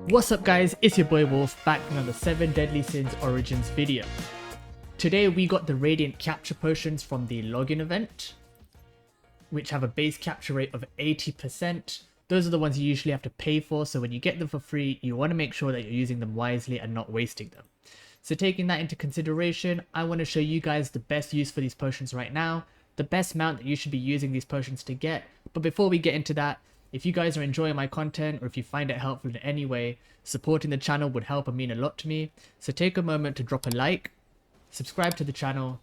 What's up guys, it's your boy Wolf back with another 7 Deadly Sins Origins video. Today we got the Radiant Capture Potions from the login event, which have a base capture rate of 80%. Those are the ones you usually have to pay for, so when you get them for free, you want to make sure that you're using them wisely and not wasting them. So taking that into consideration, I want to show you guys the best use for these potions right now, the best mount that you should be using these potions to get. But before we get into that, if you guys are enjoying my content or if you find it helpful in any way, supporting the channel would help and mean a lot to me. So take a moment to drop a like, subscribe to the channel,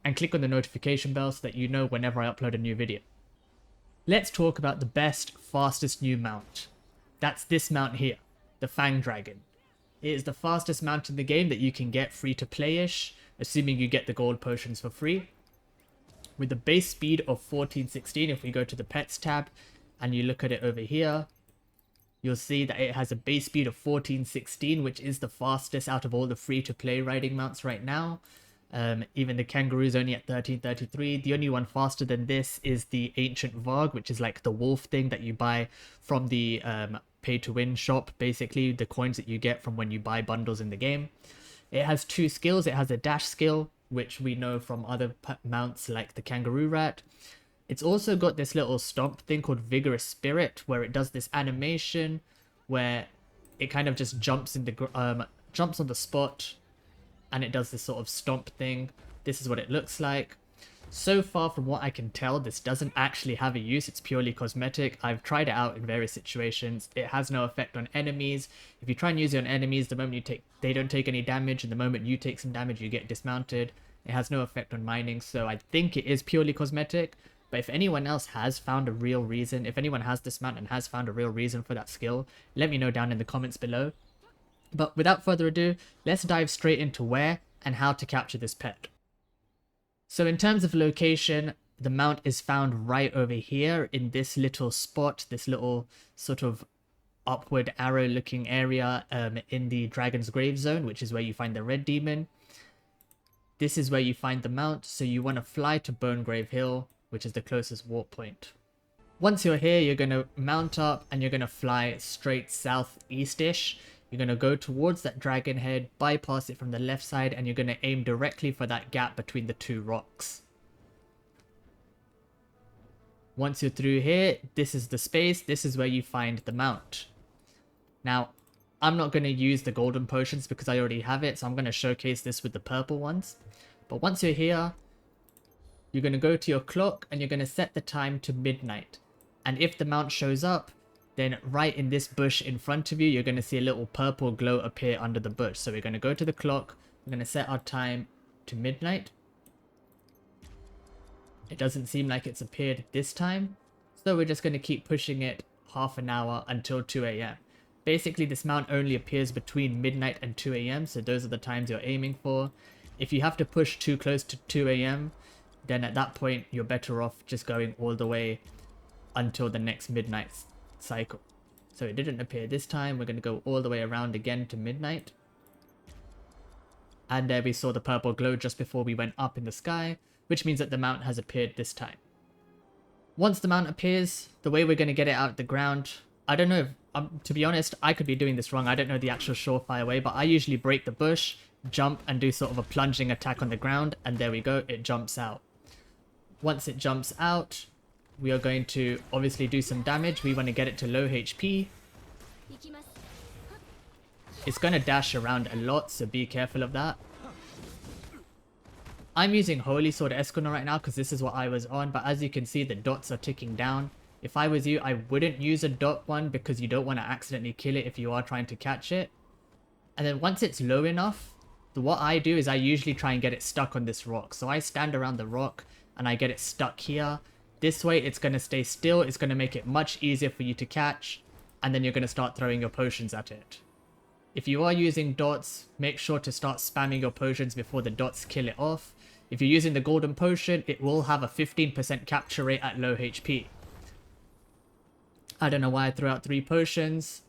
and click on the notification bell so that you know whenever I upload a new video. Let's talk about the best, fastest new mount. That's this mount here, the Fang Dragon. It is the fastest mount in the game that you can get free to play-ish, assuming you get the gold potions for free. With a base speed of 1416, if we go to the pets tab, and you look at it over here, you'll see that it has a base speed of 1416, which is the fastest out of all the free-to-play riding mounts right now. Even the Kangaroo is only at 1333. The only one faster than this is the Ancient Varg, which is like the wolf thing that you buy from the pay-to-win shop, basically, the coins that you get from when you buy bundles in the game. It has two skills. It has a dash skill, which we know from other mounts like the Kangaroo Rat. It's also got this little stomp thing called Vigorous Spirit, where it does this animation where it kind of just jumps in the jumps on the spot, and it does this sort of stomp thing. This is what it looks like. So far, from what I can tell, this doesn't actually have a use. It's purely cosmetic. I've tried it out in various situations. It has no effect on enemies. If you try and use it on enemies, the moment they don't take any damage, and the moment you take some damage, you get dismounted. It has no effect on mining, so I think it is purely cosmetic. But if anyone else has found a real reason, if anyone has this mount and has found a real reason for that skill, let me know down in the comments below. But without further ado, let's dive straight into where and how to capture this pet. So in terms of location, the mount is found right over here in this little spot, this little sort of upward arrow looking area in the Dragon's Grave Zone, which is where you find the red demon. This is where you find the mount, so you want to fly to Bonegrave Hill, which is the closest warp point. Once you're here, you're going to mount up and you're going to fly straight southeast-ish. You're going to go towards that dragon head, bypass it from the left side, and you're going to aim directly for that gap between the two rocks. Once you're through here, this is the space. This is where you find the mount. Now, I'm not going to use the golden potions because I already have it, so I'm going to showcase this with the purple ones. But once you're here, you're going to go to your clock and you're going to set the time to midnight. And if the mount shows up, then right in this bush in front of you, you're going to see a little purple glow appear under the bush. So we're going to go to the clock. We're going to set our time to midnight. It doesn't seem like it's appeared this time, so we're just going to keep pushing it half an hour until 2 AM. Basically, this mount only appears between midnight and 2 AM, so those are the times you're aiming for. If you have to push too close to 2 AM, then at that point, you're better off just going all the way until the next midnight cycle. So it didn't appear this time. We're going to go all the way around again to midnight. And there we saw the purple glow just before we went up in the sky, which means that the mount has appeared this time. Once the mount appears, the way we're going to get it out of the ground, I don't know, to be honest, I could be doing this wrong. I don't know the actual surefire way, but I usually break the bush, jump and do sort of a plunging attack on the ground, and there we go, it jumps out. Once it jumps out, we are going to obviously do some damage. We want to get it to low HP. It's going to dash around a lot, so be careful of that. I'm using Holy Sword Escanor right now because this is what I was on, but as you can see, the dots are ticking down. If I was you, I wouldn't use a dot one because you don't want to accidentally kill it if you are trying to catch it. And then once it's low enough, what I do is I usually try and get it stuck on this rock. So I stand around the rock and I get it stuck here. This way it's going to stay still, it's going to make it much easier for you to catch, and then you're going to start throwing your potions at it. If you are using dots, make sure to start spamming your potions before the dots kill it off. If you're using the golden potion, it will have a 15% capture rate at low HP. I don't know why I threw out 3 potions,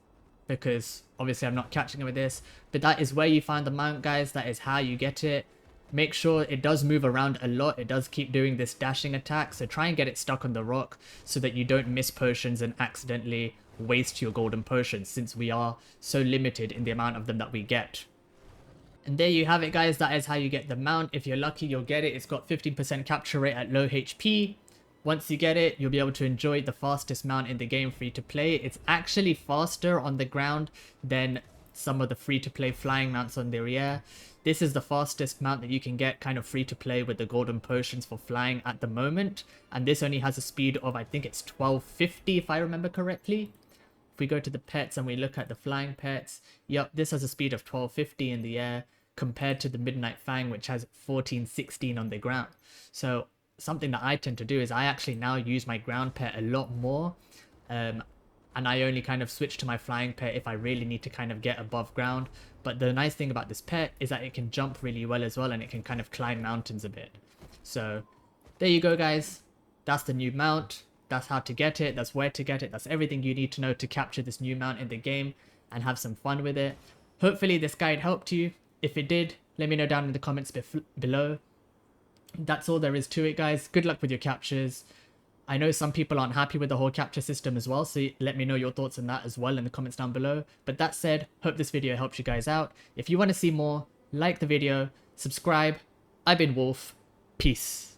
because obviously I'm not catching it with this, but that is where you find the mount, guys. That is how you get it. Make sure it does move around a lot. It does keep doing this dashing attack, so try and get it stuck on the rock so that you don't miss potions and accidentally waste your golden potions, since we are so limited in the amount of them that we get. And there you have it, guys. That is how you get the mount. If you're lucky, you'll get it. It's got 15% capture rate at low HP. Once you get it, you'll be able to enjoy the fastest mount in the game free to play. It's actually faster on the ground than some of the free to play flying mounts on the air. This is the fastest mount that you can get kind of free to play with the golden potions for flying at the moment. And this only has a speed of, I think it's 1250 if I remember correctly. If we go to the pets and we look at the flying pets, yep, this has a speed of 1250 in the air compared to the Midnight Fang, which has 1416 on the ground. So something that I tend to do is I actually now use my ground pet a lot more. And I only kind of switch to my flying pet if I really need to kind of get above ground. But the nice thing about this pet is that it can jump really well as well, and it can kind of climb mountains a bit. So there you go, guys. That's the new mount. That's how to get it. That's where to get it. That's everything you need to know to capture this new mount in the game and have some fun with it. Hopefully this guide helped you. If it did, let me know down in the comments below. That's all there is to it, guys. Good luck with your captures. I know some people aren't happy with the whole capture system as well, so let me know your thoughts on that as well in the comments down below. But that said, hope this video helps you guys out. If you want to see more, like the video, subscribe. I've been Wolf. Peace.